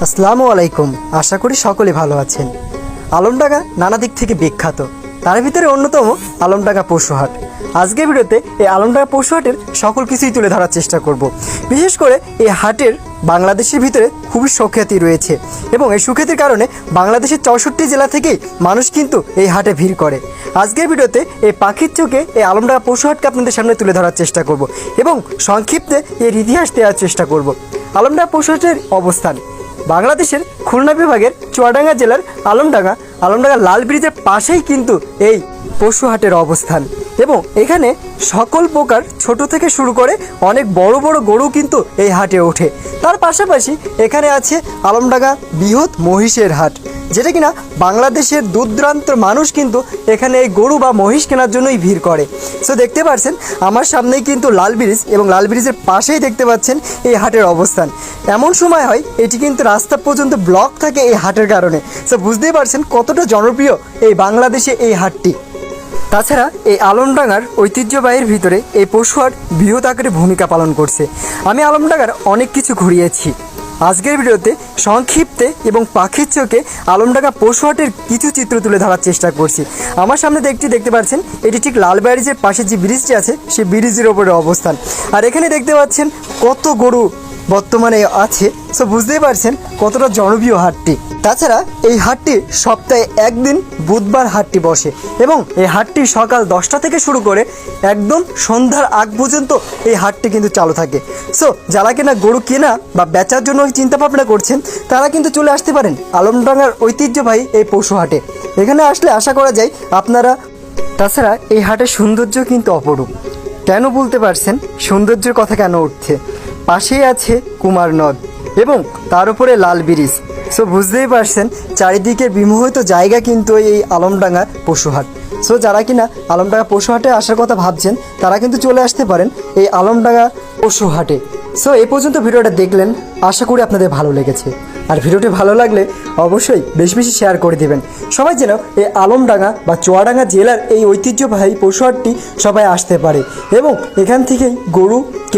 আসসালামু আলাইকুম। আশা করি সকলে ভালো আছেন। আলমডাঙ্গা নানা দিক থেকে বিখ্যাত, তার ভিতরে অন্যতম আলমডাঙ্গা পশুহাট। আজকের ভিডিওতে এই আলমডাঙ্গা পশুহাটের সকল কিছুই তুলে ধরার চেষ্টা করব। বিশেষ করে এই হাটের বাংলাদেশের ভিতরে খুবই সুখ্যাতি রয়েছে এবং এই সুখ্যাতির কারণে বাংলাদেশের 64 জেলা থেকেই মানুষ কিন্তু এই হাটে ভিড় করে। আজকের ভিডিওতে এই পাখির চোখে এই আলমডাঙ্গা পশুহাটকে আপনাদের সামনে তুলে ধরার চেষ্টা করব এবং সংক্ষিপ্তে এর ইতিহাস দেওয়ার চেষ্টা করব। আলমডাঙ্গা পশুহাটের অবস্থান বাংলাদেশের খুলনা বিভাগের চুয়াডাঙ্গা জেলার আলমডাঙ্গা লাল ব্রিজের পাশেই কিন্তু এই পশুহাটের অবস্থান এবং এখানে সকল প্রকার ছোট থেকে শুরু করে অনেক বড় বড় গরু কিন্তু এই হাটে ওঠে। তার পাশাপাশি এখানে আছে আলমডাঙ্গা বৃহৎ মহিষের হাট, যেটা কিনা বাংলাদেশের দূরদূরান্ত মানুষ কিন্তু এখানে এই গরু বা মহিষ কেনার জন্যই ভিড় করে। সো দেখতে পাচ্ছেন আমার সামনেই কিন্তু লাল ব্রিজ এবং লাল ব্রিজের পাশেই দেখতে পাচ্ছেন এই হাটের অবস্থান। এমন সময় হয় এটি কিন্তু রাস্তা পর্যন্ত ব্লক থাকে এই হাটের কারণে। সো বুঝতেই পারছেন কতটা জনপ্রিয় এই বাংলাদেশে এই হাটটি। তাছাড়া এই আলমডাঙ্গার ঐতিহ্যবাহীর ভিতরে এই পশুহাট বৃহৎ আকারে ভূমিকা পালন করছে। আমি আলমডাঙ্গার অনেক কিছু ঘুরিয়েছি। আজকের ভিডিওতে সংক্ষিপ্তে এবং পাখির চোখে আলমডাঙ্গা পশুহাটের কিছু চিত্র তুলে ধরার চেষ্টা করছি। আমার সামনে দেখতে পাচ্ছেন এটি ঠিক লাল ব্রিজের পাশে যে ব্রিজটি আছে সেই ব্রিজের ওপরে অবস্থান। আর এখানে দেখতে পাচ্ছেন কত গরু বর্তমানে আছে। সো বুঝতেই পারছেন কতটা জনপ্রিয় হাটটি। তাছাড়া এই হাটটি সপ্তাহে একদিন বুধবার হাটটি বসে এবং এই হাটটি সকাল 10টা থেকে শুরু করে একদম সন্ধ্যার আগ পর্যন্ত এই হাটটি কিন্তু চালু থাকে। সো যারা কিনা গরু কেনা বা বেচার জন্য চিন্তা ভাবনা করছেন তারা কিন্তু চলে আসতে পারেন আলমডাঙ্গার ঐতিহ্যবাহী এই পশু হাটে। এখানে আসলে আশা করা যায় আপনারা। তাছাড়া এই হাটের সৌন্দর্য কিন্তু অপরূপ। কেন বলতে পারছেন সৌন্দর্যের কথা কেন উঠছে? পাশেই আছে কুমার নদ এবং তার উপরে লাল ব্রিজ। সো বুঝতেই পারছেন চারিদিকের বিমোহিত জায়গা কিন্তু এই আলমডাঙ্গা পশুহাট। সো যারা কিনা আলমডাঙ্গা পশুহাটে আসার কথা ভাবছেন তারা কিন্তু চলে আসতে পারেন এই আলমডাঙ্গা পশুহাটে। সো এই পর্যন্ত ভিডিওটা দেখলেন, আশা করি আপনাদের ভালো লেগেছে। আর ভিডিওটি ভালো লাগলে অবশ্যই বেশি বেশি শেয়ার করে দেবেন। সবাই যেন এই আলমডাঙ্গা বা চুয়াডাঙ্গা জেলার এই ঐতিহ্যবাহী পশুহাটটি সবাই আসতে পারে এবং এখান থেকেই গরু